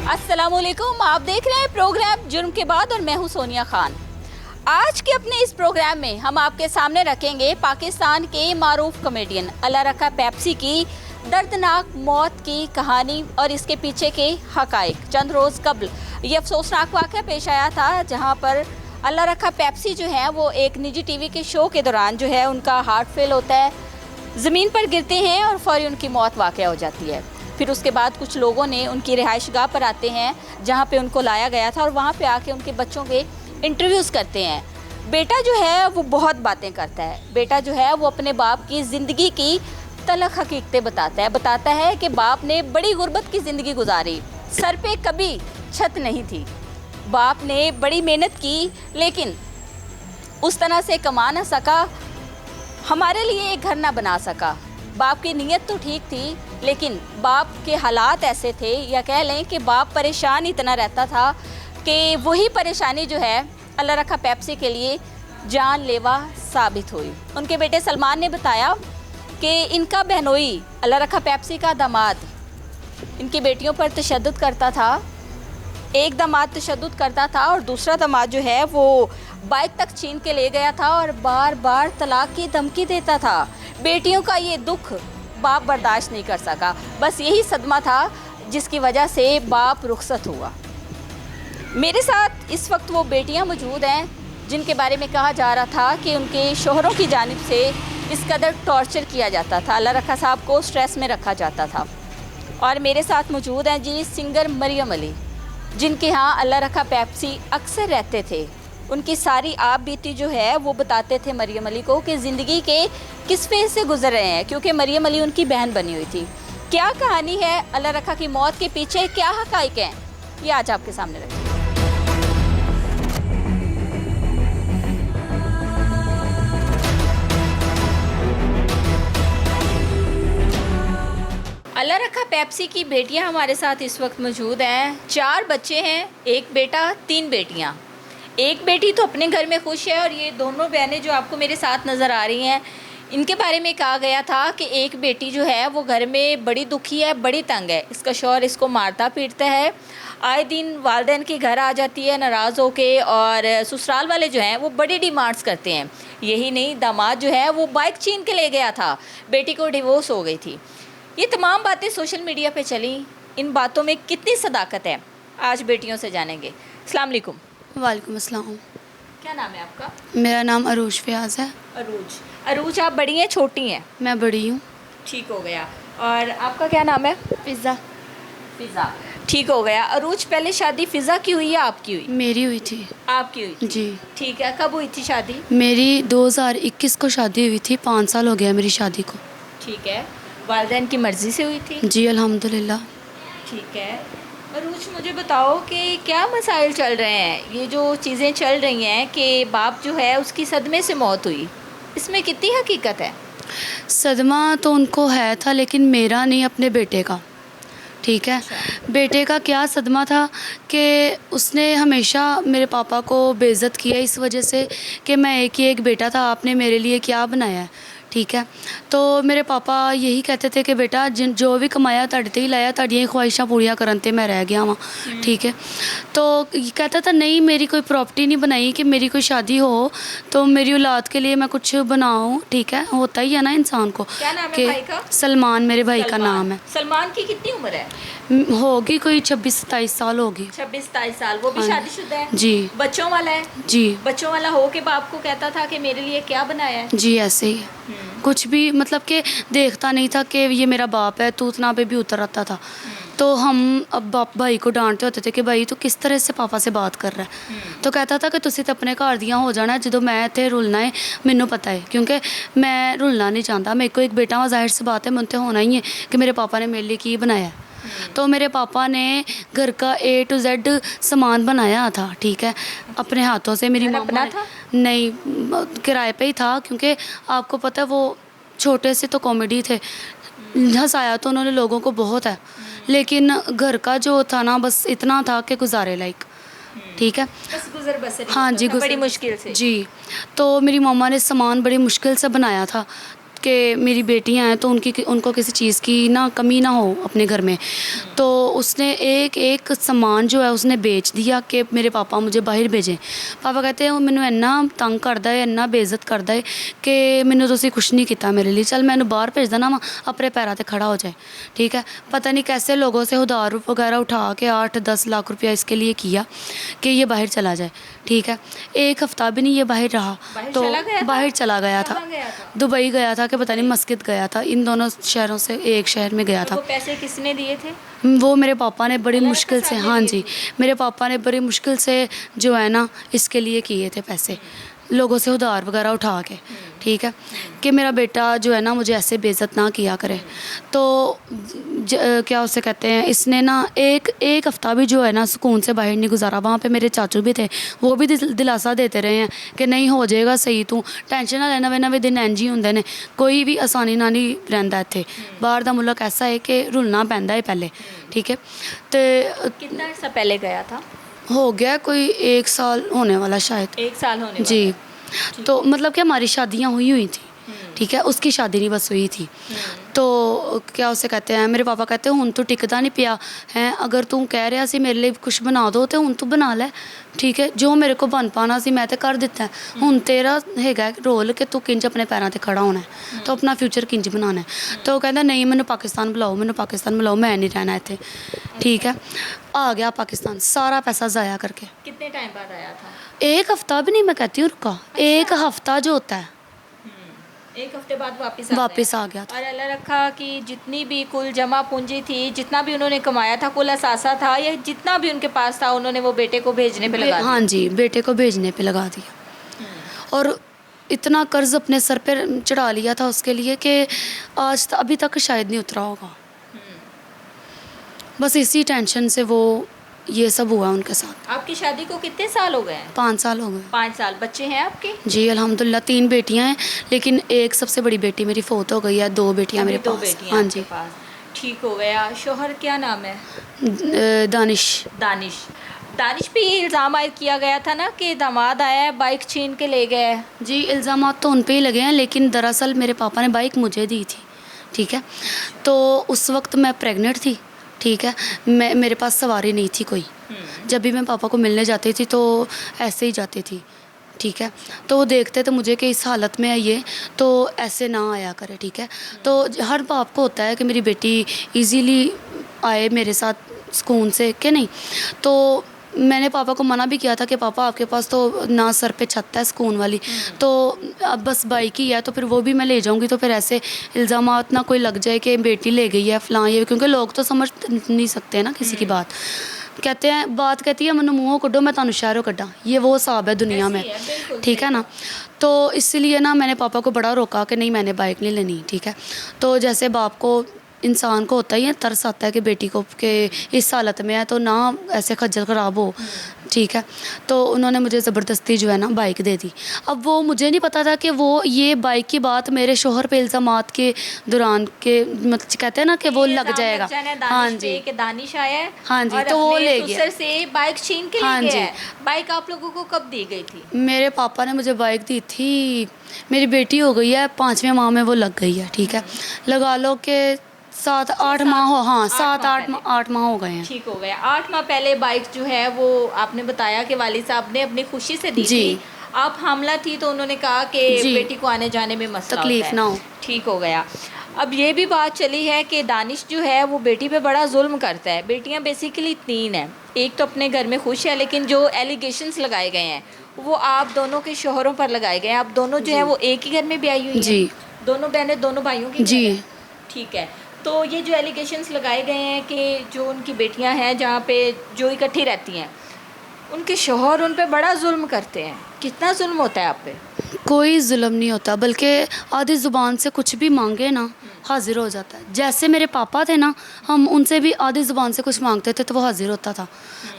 अस्सलामुअलैकुम, आप देख रहे हैं प्रोग्राम जुर्म के बाद और मैं हूं सोनिया खान। आज के अपने इस प्रोग्राम में हम आपके सामने रखेंगे पाकिस्तान के मारूफ कॉमेडियन अल्लाह रखा पेप्सी की दर्दनाक मौत की कहानी और इसके पीछे के हकाइक। चंद रोज़ कबल ये अफसोसनाक वाक़या पेश आया था जहां पर अल्लाह रखा पेप्सी जो है वो एक निजी टीवी के शो के दौरान जो है उनका हार्ट फेल होता है, ज़मीन पर गिरते हैं और फौरी उनकी मौत वाक़या हो जाती है। फिर उसके बाद कुछ लोगों ने उनकी रिहाइशगाह पर आते हैं जहाँ पे उनको लाया गया था और वहाँ पे आके उनके बच्चों के इंटरव्यूज़ करते हैं। बेटा जो है वो बहुत बातें करता है, बेटा जो है वो अपने बाप की ज़िंदगी की तलख हकीकतें बताता है कि बाप ने बड़ी गुर्बत की ज़िंदगी गुजारी, सर पे कभी छत नहीं थी, बाप ने बड़ी मेहनत की लेकिन उस तरह से कमा ना सका, हमारे लिए एक घर ना बना सका। बाप की नीयत तो ठीक थी लेकिन बाप के हालात ऐसे थे, या कह लें कि बाप परेशान इतना रहता था कि वही परेशानी जो है अल्लाह रखा पेप्सी के लिए जानलेवा साबित हुई। उनके बेटे सलमान ने बताया कि इनका बहनोई अल्लाह रखा पेप्सी का दामाद इनकी बेटियों पर तशद्दुद करता था। एक दामाद तशद्दुद करता था और दूसरा दामाद जो है वो बाइक तक छीन के ले गया था और बार बार तलाक की धमकी देता था। बेटियों का ये दुख बाप बर्दाश्त नहीं कर सका, बस यही सदमा था जिसकी वजह से बाप रुखसत हुआ। मेरे साथ इस वक्त वो बेटियां मौजूद हैं जिनके बारे में कहा जा रहा था कि उनके शोहरों की जानिब से इस कदर टॉर्चर किया जाता था, अल्लाह रखा साहब को स्ट्रेस में रखा जाता था। और मेरे साथ मौजूद हैं जी सिंगर मरियम अली, जिनके यहाँ अल्लाह रखा पेप्सी अक्सर रहते थे। उनकी सारी आप बीती जो है वो बताते थे मरियम अली को कि ज़िंदगी के किस फेज़ से गुजर रहे हैं, क्योंकि मरियम अली उनकी बहन बनी हुई थी। क्या कहानी है अल्लाह रखा की मौत के पीछे, क्या हकाइक हैं, ये आज आपके सामने रखें। अल्लाह रखा पेप्सी की बेटियां हमारे साथ इस वक्त मौजूद हैं। 4 बच्चे हैं, एक बेटा 3 बेटियां। एक बेटी तो अपने घर में खुश है और ये दोनों बहनें जो आपको मेरे साथ नज़र आ रही हैं, इनके बारे में कहा गया था कि एक बेटी जो है वो घर में बड़ी दुखी है, बड़ी तंग है, इसका शौहर इसको मारता पीटता है, आए दिन वालिदैन के घर आ जाती है नाराज़ होके, और ससुराल वाले जो हैं वो बड़ी डिमांड्स करते हैं। यही नहीं, दामाद जो है वो बाइक छीन के ले गया था, बेटी को डिवोर्स हो गई थी। ये तमाम बातें सोशल मीडिया पे चली, इन बातों में कितनी सदाकत है आज बेटियों से जानेंगे। अस्सलाम वालेकुम। वालेकुम अस्सलाम। क्या नाम है आपका? मेरा नाम अरूज फयाज है। अरूज, आप बड़ी हैं छोटी हैं? मैं बड़ी हूँ। ठीक हो गया। और आपका क्या नाम है? फ़िज़ा। ठीक हो गया। अरूज, पहले शादी फ़िज़ा की हुई या आपकी हुई? मेरी हुई थी। आपकी हुई थी? जी। ठीक है, कब हुई थी शादी? मेरी 2021 को शादी हुई थी, 5 साल हो गया मेरी शादी को। ठीक है, वालिदैन की मर्ज़ी से हुई थी? जी अल्हम्दुलिल्लाह। ठीक है। अरूज, मुझे बताओ कि क्या मसाइल चल रहे हैं, ये जो चीज़ें चल रही हैं कि बाप जो है उसकी सदमे से मौत हुई, इसमें कितनी हकीकत है? सदमा तो उनको है था लेकिन मेरा नहीं, अपने बेटे का। ठीक है। बेटे का क्या सदमा था कि उसने हमेशा मेरे पापा को बेइज्जत किया इस वजह से कि मैं एक ही एक बेटा था, आपने मेरे लिए क्या बनाया है। ठीक है। तो मेरे पापा यही कहते थे कि बेटा जो भी कमाया तुहाडे ते ही लाया, तुहाडियां ख्वाहिशां पूरियां करन ते मैं रह गया वां। ठीक है। तो कहता था नहीं, मेरी कोई प्रॉपर्टी नहीं बनाई कि मेरी कोई शादी हो तो मेरी औलाद के लिए मैं कुछ बनाऊं। ठीक है, होता ही है ना इंसान को। क्या नाम है भाई का? सलमान मेरे भाई का नाम है। सलमान की कितनी उम्र है? होगी कोई 26-27 साल होगी। 26-27 साल। वो भी हाँ। शादीशुदा है? जी। बच्चों वाला है? जी। बच्चों वाला हो के बाप को कहता था कि मेरे लिए क्या बनाया है? जी ऐसे ही कुछ भी, मतलब कि देखता नहीं था कि ये मेरा बाप है, तूतना पे भी उतर आता था। तो हम अब भाई को डांटते होते थे कि भाई तू किस तरह से पापा से बात कर रहा है। तो कहता था कि तुसी तो अपने घर दियाँ हो जाना, जो मैं इतने रुलना है मैनू पता है, क्योंकि मैं रुलना नहीं चाहता। मेरे को एक बेटा वा, जाहिर सी बात है मुझे होना ही है कि मेरे पापा ने मेरे लिए की बनाया। तो मेरे पापा ने घर का A to Z सामान बनाया था। ठीक है, अपने हाथों से। मेरी मामा था? नहीं, किराए पे ही था, क्योंकि आपको पता है वो छोटे से तो कॉमेडी थे, हंसाया तो उन्होंने लोगों को बहुत है, लेकिन घर का जो था ना बस इतना था कि गुजारे लायक। ठीक है, बस गुजर बसर। हाँ जी, बड़ी मुश्किल से। जी। तो मेरी मामा ने सामान बड़ी मुश्किल से बनाया था कि मेरी बेटियां हैं तो उनको किसी चीज़ की ना कमी ना हो अपने घर में। तो उसने एक एक सामान जो है उसने बेच दिया कि मेरे पापा मुझे बाहर भेजें। पापा कहते हैं मैनू इन्ना तंग करदा है, इन्ना बेइज्जत करदा है कि मैनू तुसीं कुछ नहीं किया मेरे लिए, चल मैनू बाहर भेज देना वा, अपने पैरों पे खड़ा हो जाए। ठीक है, पता नहीं कैसे लोगों से उधार वगैरह उठा के 8-10 लाख रुपया इसके लिए किया कि ये बाहर चला जाए। ठीक है, एक हफ़्ता भी नहीं ये बाहर रहा, तो बाहर चला गया था, दुबई गया था कि पता नहीं मस्कत गया था, इन दोनों शहरों से एक शहर में गया था। वो पैसे किसने दिए थे? वो मेरे पापा ने बड़ी मुश्किल से, हाँ जी, मेरे पापा ने बड़ी मुश्किल से जो है ना इसके लिए किए थे पैसे, लोगों से उधार वगैरह उठा के। ठीक है, कि मेरा बेटा जो है ना मुझे ऐसे बेइज्जत ना किया करे। तो क्या उसे कहते हैं, इसने ना एक हफ़्ता भी जो है ना सुकून से बाहर नहीं गुजारा। वहाँ पे मेरे चाचू भी थे, वो भी दिलासा देते रहे हैं कि नहीं हो जाएगा सही, तू टेंशन ना लेना, नवे दिन इंज ही होंदे ने, कोई भी आसानी ना नहीं रहिंदा इत्थे। बाहर दा मुल्क ऐसा है कि रुलना पैंदा है पहले। ठीक है, तो कितना अर्सा पहले गया था? हो गया कोई 1 साल होने वाला शायद। 1 साल होने वाला। जी, तो मतलब कि हमारी शादियाँ हुई थी। ठीक है, उसकी शादी नहीं बस हुई थी। तो क्या उसे कहते हैं, मेरे पापा कहते हैं हुण तू टिकदा नहीं पिया है, अगर तू कह रहा सी मेरे लिए कुछ बना दो तो हुण तू बना ले। ठीक है, जो मेरे को बन पाना सी मैं तो कर दिता है, हुण तेरा हैगा रोल कि तू किंज अपने पैरों ते खड़ा होना है, तो अपना फ्यूचर किंज बनाना है। तो कहता नहीं मैनू पाकिस्तान बुलाओ, मैनू पाकिस्तान बुलाओ, मैं नहीं रहना इत्थे। ठीक है, आ गया पाकिस्तान, सारा पैसा ज़ाया करके। कितने टाइम बाद आया था? 1 हफ़्ता भी नहीं, मैं कहती हूँ रुका, 1 हफ़्ता जो होता है 1 हफ्ते बाद वापस आ गया था। और अल्लाह रखा कि जितनी भी कुल जमा पूंजी थी, जितना भी उन्होंने कमाया था, कुल असासा था, या जितना भी उनके पास था उन्होंने वो बेटे को भेजने पे लगा दिया। हाँ जी, बेटे को भेजने पे लगा दिया। और इतना कर्ज अपने सर पे चढ़ा लिया था उसके लिए कि आज अभी तक शायद नहीं उतरा होगा। बस इसी टेंशन से वो ये सब हुआ उनके साथ। आपकी शादी को कितने साल हो गए हैं? 5 साल हो गए। 5 साल। बच्चे हैं आपके? जी अल्हम्दुलिल्लाह, 3 बेटियां हैं, लेकिन एक सबसे बड़ी बेटी मेरी फोत हो गई है, 2 बेटियां मेरे पास। हाँ जी, ठीक हो गया। शोहर क्या नाम है? दानिश। दानिश पे ये इल्ज़ाम आयद किया गया था ना कि दामाद आया है बाइक छीन के ले गया है। जी, इल्ज़ाम तो उन पे ही लगे हैं, लेकिन दरअसल मेरे पापा ने बाइक मुझे दी थी। ठीक है, तो उस वक्त मैं प्रेग्नेंट थी। ठीक है, मेरे पास सवारी नहीं थी कोई, जब भी मैं पापा को मिलने जाती थी तो ऐसे ही जाती थी। ठीक है, तो वो देखते थे मुझे कि इस हालत में है ये, तो ऐसे ना आया करे। ठीक है, तो हर बाप को होता है कि मेरी बेटी इजीली आए मेरे साथ सुकून से, कि नहीं। तो मैंने पापा को मना भी किया था कि पापा आपके पास तो ना सर पे छत है सुकून वाली, तो अब बस बाइक ही है, तो फिर वो भी मैं ले जाऊंगी, तो फिर ऐसे इल्ज़ामात ना कोई लग जाए कि बेटी ले गई है फलां ये, क्योंकि लोग तो समझ नहीं सकते ना किसी की बात। कहते हैं, बात कहती है मैनू मूँहों कड्डो मैं तुहानू शहरों कड्डा, ये वो हिसाब है दुनिया में। ठीक है ना, तो इसलिए ना मैंने पापा को बड़ा रोका कि नहीं मैंने बाइक नहीं लेनी। ठीक है, तो जैसे बाप को इंसान को होता ही है, तरस आता है कि बेटी को कि इस हालत में है तो ना ऐसे खज्जल ख़राब हो। ठीक है, तो उन्होंने मुझे ज़बरदस्ती जो है ना बाइक दे दी। अब वो मुझे नहीं पता था कि वो ये बाइक की बात मेरे शोहर पे इल्ज़ामात के दौरान के मतलब कहते हैं ना कि वो लग जाएगा। हाँ जी, कि दानिश आया है, हाँ जी, तो वो ले गया से बाइक छीन के ले गया है। बाइक आप लोगों को कब दी गई थी? मेरे पापा ने मुझे बाइक दी थी, मेरी बेटी हो गई है 5वें माह में वो लग गई है। ठीक है, लगा लो कि 7-8 माह हो, हाँ 7-8 माह हो गए हैं। ठीक हो गया। 8 माह पहले बाइक जो है वो आपने बताया कि वालिद साहब ने अपनी खुशी से दी थी। आप हामला थी तो उन्होंने कहा कि बेटी को आने जाने में मसला तकलीफ ना हो। ठीक हो गया। अब ये भी बात चली है कि दानिश जो है वो बेटी पे बड़ा जुल्म करता है। बेटियां बेसिकली 3 हैं, एक तो अपने घर में खुश है, लेकिन जो एलिगेशंस लगाए गए हैं वो आप दोनों के शोहरों पर लगाए गए हैं। आप दोनों जो है वो एक ही घर में भी आई हुई हैं, दोनों बहनें दोनों भाइयों की। जी ठीक है, तो ये जो एलिगेशंस लगाए गए हैं कि जो उनकी बेटियां हैं जहाँ पे जो इकट्ठी रहती हैं, उनके शोहर उन पे बड़ा जुल्म करते हैं। कितना जुल्म होता है आप पे? कोई जुल्म नहीं होता, बल्कि आधी ज़ुबान से कुछ भी मांगे ना हाजिर हो जाता है। जैसे मेरे पापा थे ना, हम उनसे भी आधी ज़ुबान से कुछ मांगते थे तो वो हाजिर होता था,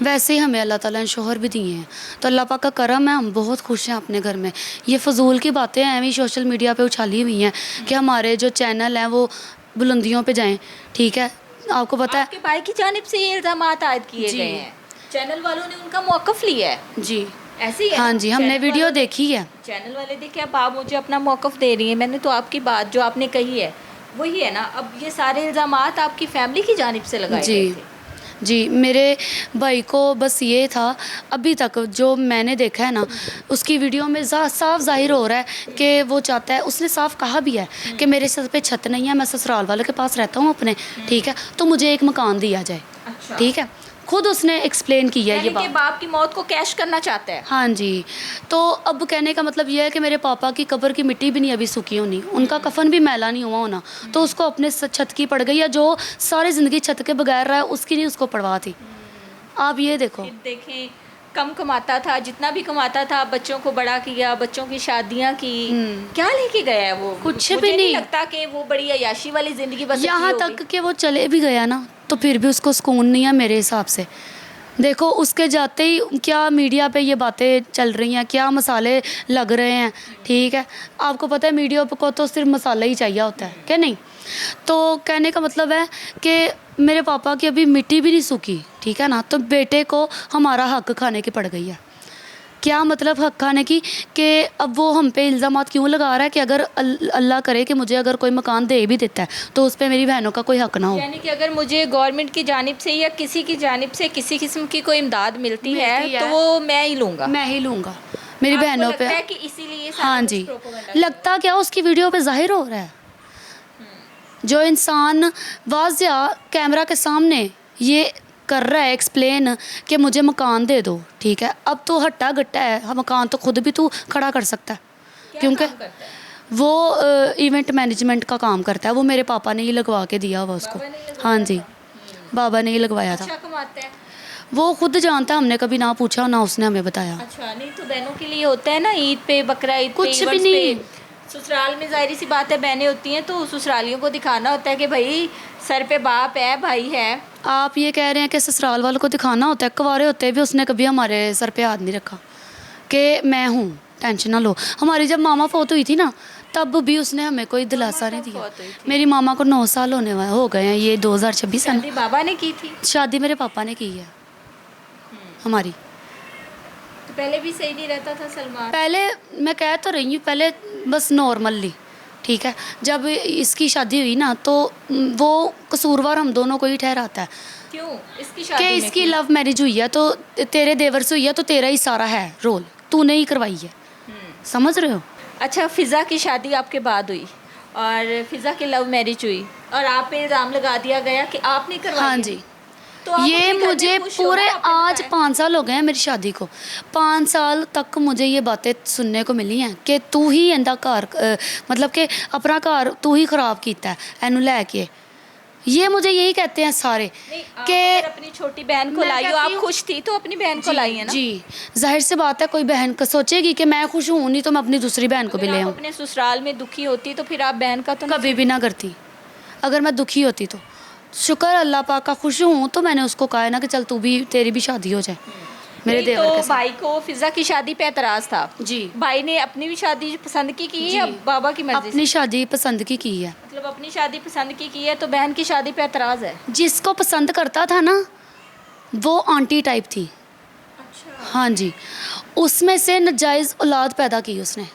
वैसे ही हमें अल्लाह ताला ने शोहर भी दिए हैं। तो अल्लाह पाक का करम है, हम बहुत खुश हैं अपने घर में। ये फजूल की बातें हैं भी सोशल मीडिया पे उछाली हुई हैं कि हमारे जो चैनल हैं वो बुलंदियों पे जाएं। ठीक है, आपको पता है आपके भाई की जानिब से ये इल्ज़ामात आयद किए गए हैं, चैनल वालों ने उनका मौक़िफ़ लिया है। जी, ऐसे ही है हाँ ना? जी, हमने चैनल वीडियो वालों ने- देखी है। चैनल वाले देखिए, अब आप मुझे अपना मौक़िफ़ दे रही हैं, मैंने तो आपकी बात जो आपने कही है वही है ना। अब ये सारे इल्ज़ामात आपकी फैमिली की जानिब से लगाए गए जी थे। जी, मेरे भाई को बस ये था, अभी तक जो मैंने देखा है ना, उसकी वीडियो में साफ ज़ाहिर हो रहा है कि वो चाहता है, उसने साफ कहा भी है कि मेरे सर पे छत नहीं है, मैं ससुराल वालों के पास रहता हूँ अपने, ठीक है, तो मुझे एक मकान दिया जाए, अच्छा। ठीक है। खुद उसने एक्सप्लेन किया ये यानी कि बात। बाप की मौत को कैश करना चाहता है। हाँ जी, तो अब कहने का मतलब ये है कि मेरे पापा की कब्र की मिट्टी भी नहीं अभी सूखी होनी, उनका कफन भी मैला नहीं हुआ होना, तो उसको अपने छत की पड़ गई, या जो सारी ज़िंदगी छत के बगैर रहा है उसकी नहीं उसको परवाह थी। आप ये देखो। फिर देखें, कम कमाता था, जितना भी कमाता था बच्चों को बड़ा किया, बच्चों की शादियां की, क्या लेके गया है वो? कुछ मुझे भी नहीं। लगता कि वो बड़ी अयाशी वाली ज़िंदगी बसर की यहाँ होगी। तक कि वो चले भी गया ना, तो फिर भी उसको सुकून नहीं है मेरे हिसाब से। देखो उसके जाते ही क्या मीडिया पे ये बातें चल रही हैं, क्या मसाले लग रहे हैं, ठीक है। आपको पता है मीडिया को तो सिर्फ मसाला ही चाहिए होता है, क्या नहीं? तो कहने का मतलब है कि मेरे पापा की अभी मिट्टी भी नहीं सूखी, ठीक है ना, तो बेटे को हमारा हक खाने की पड़ गई है। क्या मतलब हक खाने की, कि अब वो हम पे इल्ज़ामात क्यों लगा रहा है कि अगर अल्लाह करे कि मुझे अगर कोई मकान दे भी देता है तो उस पे मेरी बहनों का कोई हक ना हो। यानी कि अगर मुझे गवर्नमेंट की जानिब से या किसी की जानिब से किसी किस्म की कोई इमदाद मिलती है तो वो मैं ही लूँगा। मैं ही लूँगा, मेरी आपको बहनों लगता पे। है कि इसीलिए सारा हाँ कुछ जी, प्रोपेगेंडा लगता क्या उसकी वीडियो पे जाहिर हो रहा है। जो इंसान वाज़िया कैमरा के सामने ये कर रहा है एक्सप्लेन कि मुझे मकान दे दो, ठीक है, अब तो हट्टा गट्टा है, हाँ, मकान तो खुद भी तू खड़ा कर सकता है, क्या क्योंकि काम करता है? वो इवेंट मैनेजमेंट का काम करता है। वो मेरे पापा ने ही लगवा के दिया हुआ उसको। बाबा ने लगवाया हाँ जी, था? बाबा ने ही लगवाया था। अच्छा कमाता है? वो खुद जानता है, हमने कभी ना पूछा ना उसने हमें बताया। अच्छा, नहीं तो बहनों के लिए होता है ना, ईद पे, बकरा ईद पे, कुछ भी इवेंट्स नहीं। पे, ससुराल में जाहिर सी बात है बहनें होती हैं, तो ससुरालियों को दिखाना होता है कि भाई सर पे बाप है, भाई है। आप ये कह रहे हैं कि ससुराल वालों को दिखाना होता है, कुंवारे होते भी उसने कभी हमारे सर पे हाथ नहीं रखा कि मैं हूँ, टेंशन ना लो। हमारी जब मामा फौत हुई थी ना, तब भी उसने हमें कोई दिलासा नहीं कब दिया। फौत हुई थी? मेरी मामा को 9 साल हो गए हैं, ये 2026 है शादी ना। बाबा ने की थी? शादी मेरे पापा ने की है हमारी। तो पहले भी सही नहीं रहता था सलमान? पहले मैं कह तो रही हूँ, पहले बस नॉर्मली, ठीक है। जब इसकी शादी हुई ना, तो वो कसूरवार हम दोनों को ही ठहराता है क्यों इसकी कि शादी में इसकी क्यों? लव मैरिज हुई है, तो तेरे देवर से हुई है, तो तेरा ही सारा है रोल, तूने ही करवाई है। समझ रहे हो? अच्छा, फ़िज़ा की शादी आपके बाद हुई और फ़िज़ा की लव मैरिज हुई और आप पे इल्ज़ाम लगा दिया गया कि आपने करवाई हाँ है। जी, तो आप ये अपने घर में मुझे खुश हो ना, पूरे आपने आज बताया। 5 साल हो गए हैं मेरी शादी को। 5 साल तक मुझे ये बातें सुनने को मिली हैं कि तू ही इंदा घर मतलब कि अपना घर तू ही खराब किया है एनू लैके। ये मुझे यही कहते हैं सारे नहीं, आप कि अगर अपनी छोटी बहन को मैं लाई हो, कहती आप हूँ- खुश थी तो अपनी बहन को लाई है ना। जी, जाहिर सी बात है, कोई बहन का सोचेगी कि मैं खुश हूँ, नहीं तो मैं अपनी दूसरी बहन को भी अगर ले आप आऊँ। अपने ससुराल में दुखी होती तो फिर आप बहन का तो कभी भी ना करती। अगर मैं दुखी होती तो शुक्र अल्लाह पाक का, खुश हूँ तो मैंने उसको कहा है ना कि चल तू भी, तेरी भी शादी हो जाए मेरे नहीं, देवर के तो साथ। भाई को फ़िज़ा की शादी पे एतराज़ था। जी भाई ने अपनी भी शादी पसंद की जी। या बाबा की मर्जी से? अपनी शादी पसंद की है। मतलब अपनी शादी पसंद की है तो बहन की शादी पे एतराज़ है। जिसको पसंद करता था ना, वो आंटी टाइप थी। अच्छा। हाँ जी, उसमें से नाजायज़ औलाद पैदा की उसने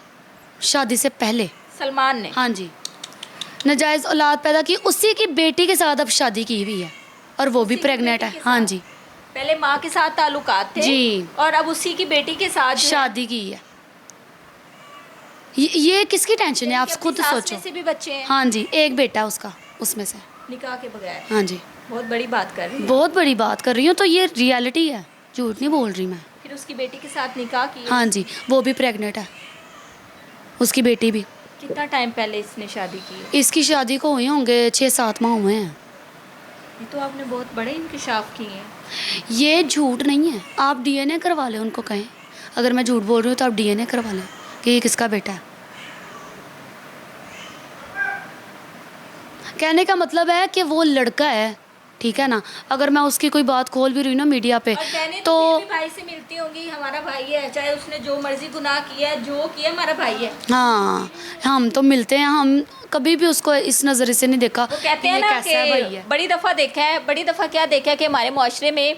शादी से पहले। सलमान ने? हाँ जी, नाजायज़ औलाद पैदा की, उसी की बेटी के साथ अब शादी की हुई है और वो भी उसी की प्रेग्नेंट बेटी है। के हाँ साथ? जी, पहले माँ के साथ ताल्लुकात थे जी। और अब उसी की बेटी के साथ जो है, शादी की है। ये किसकी टेंशन है, आप यानी कि खुद अपनी सास सोचो। में से भी बच्चे हैं हाँ जी, एक बेटा उसका उसमें से। निकाह के बगैर। हाँ जी, बहुत बड़ी बात कर रही है। बहुत बड़ी बात कर रही हूँ, तो ये रियलिटी है, झूठ नहीं बोल रही मैं। फिर उसकी बेटी के साथ निकाह किया? हाँ जी, वो भी प्रेग्नेंट है, उसकी बेटी भी। कितना टाइम पहले इसने शादी की है? इसकी शादी को हुए होंगे 6-7 माह हुए हैं। ये तो आपने बहुत बड़े इंकशाफ किए हैं। ये झूठ नहीं है, आप डीएनए करवा लें, उनको कहें अगर मैं झूठ बोल रही हूँ तो आप डीएनए करवा लें कि ये किसका बेटा है। कहने का मतलब है कि वो लड़का है, ठीक है ना। अगर मैं उसकी कोई बात खोल भी रही हूँ ना मीडिया पे, और बहनें तो फिर भी भाई से मिलती होंगी, हमारा भाई है, चाहे उसने जो मर्जी गुनाह किया है, जो किया, हमारा भाई है। हाँ, हम तो मिलते हैं, हम कभी भी उसको इस नज़रिए से नहीं देखा वो कहते कि हैं ये ना कैसा भाई कि है। बड़ी दफ़ा देखा है, बड़ी दफ़ा क्या देखा है कि हमारे मुआशरे में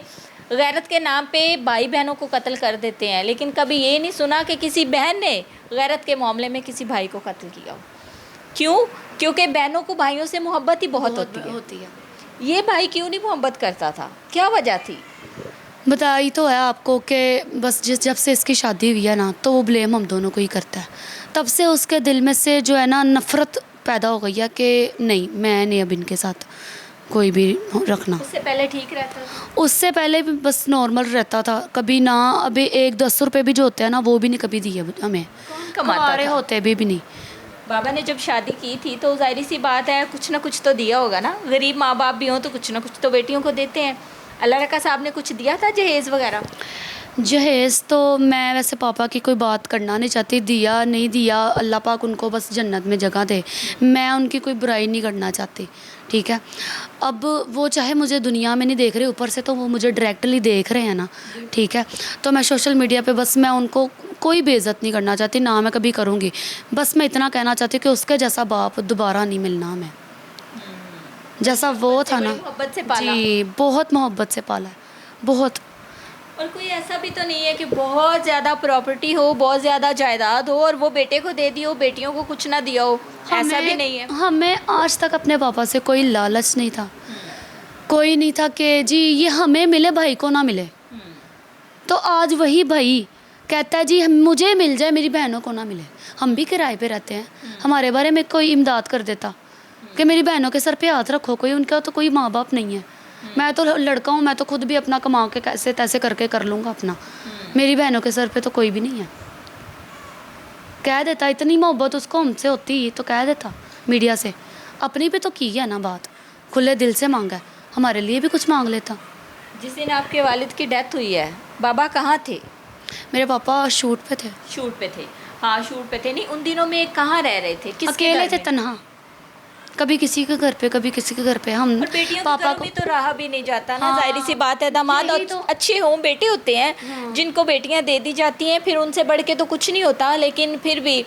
गैरत के नाम पे भाई बहनों को कत्ल कर देते हैं, लेकिन कभी ये नहीं सुना कि किसी बहन ने गैरत के मामले में किसी भाई को कत्ल किया हो। क्यों? क्योंकि बहनों को भाइयों से मोहब्बत ही बहुत होती है। ये भाई क्यों नहीं मोहब्बत करता था, क्या वजह थी? बताई तो है आपको कि बस जब से इसकी शादी हुई है ना, तो वो ब्लेम हम दोनों को ही करता है। तब से उसके दिल में से जो है ना नफ़रत पैदा हो गई है कि नहीं, मैं नहीं अब इनके साथ कोई भी रखना। उससे पहले ठीक रहता था? उससे पहले भी बस नॉर्मल रहता था, कभी ना अभी 1-10 रुपये भी जो होते हैं ना वो भी नहीं कभी दिए हमें। कौन कमाता हमारे था? होते भी नहीं। बाबा ने जब शादी की थी तो जाहिर सी बात है कुछ ना कुछ तो दिया होगा ना, गरीब माँ बाप भी हों तो कुछ ना कुछ तो बेटियों को देते हैं। अल्लाह रखा साहब ने कुछ दिया था जहेज़ वगैरह? जहेज़ तो मैं वैसे पापा की कोई बात करना नहीं चाहती, दिया नहीं दिया अल्लाह पाक उनको बस जन्नत में जगह दे, मैं उनकी कोई बुराई नहीं करना चाहती, ठीक है। अब वो चाहे मुझे दुनिया में नहीं देख रहे, ऊपर से तो वो मुझे डायरेक्टली देख रहे हैं ना, ठीक है। तो मैं सोशल मीडिया पे बस मैं उनको कोई बेइज्जत नहीं करना चाहती, ना मैं कभी करूँगी। बस मैं इतना कहना चाहती हूँ कि उसके जैसा बाप दोबारा नहीं मिलना हमें, जैसा वो था ना। मोहब्बत से पाला। जी, बहुत मोहब्बत से पाला है, बहुत। और कोई ऐसा भी तो नहीं है कि बहुत ज़्यादा प्रॉपर्टी हो, बहुत ज़्यादा जायदाद हो और वो बेटे को दे दी हो, बेटियों को कुछ ना दिया हो, ऐसा भी नहीं है। हमें आज तक अपने पापा से कोई लालच नहीं था, कोई नहीं था कि जी ये हमें मिले भाई को ना मिले। तो आज वही भाई कहता है जी मुझे मिल जाए, मेरी बहनों को ना मिले। हम भी किराए पे रहते हैं, हमारे बारे में कोई इमदाद कर देता कि मेरी बहनों के सर पे हाथ रखो, कोई उनका तो कोई माँ बाप नहीं है। मैं तो लड़का हूँ, मैं तो खुद भी अपना कमा के कैसे तैसे करके कर लूँगा अपना, मेरी बहनों के सर पे तो कोई भी नहीं है। कह देता, इतनी मोहब्बत उसको हमसे होती तो कह देता मीडिया से। अपनी पे तो की है ना बात, खुले दिल से मांगा है, हमारे लिए भी कुछ मांग लेता। जिस दिन आपके वालिद की डेथ हुई है, बाबा कहाँ थे? मेरे पापा शूट पे थे। शूट पे थे? हाँ, शूट पे थे। नहीं, उन दिनों में कहाँ रह रहे थे? किसके अकेले घर थे, में? तन्हा, कभी किसी के घर पे कभी किसी के घर पे। हम और बेटियों पापा के को भी तो रहा भी नहीं जाता ना, हाँ, जाहिर सी बात है। दामाद यही तो। अच्छे हों, बेटे होते हैं जिनको बेटियां दे दी जाती हैं, फिर उनसे बढ़ के तो कुछ नहीं होता, लेकिन फिर भी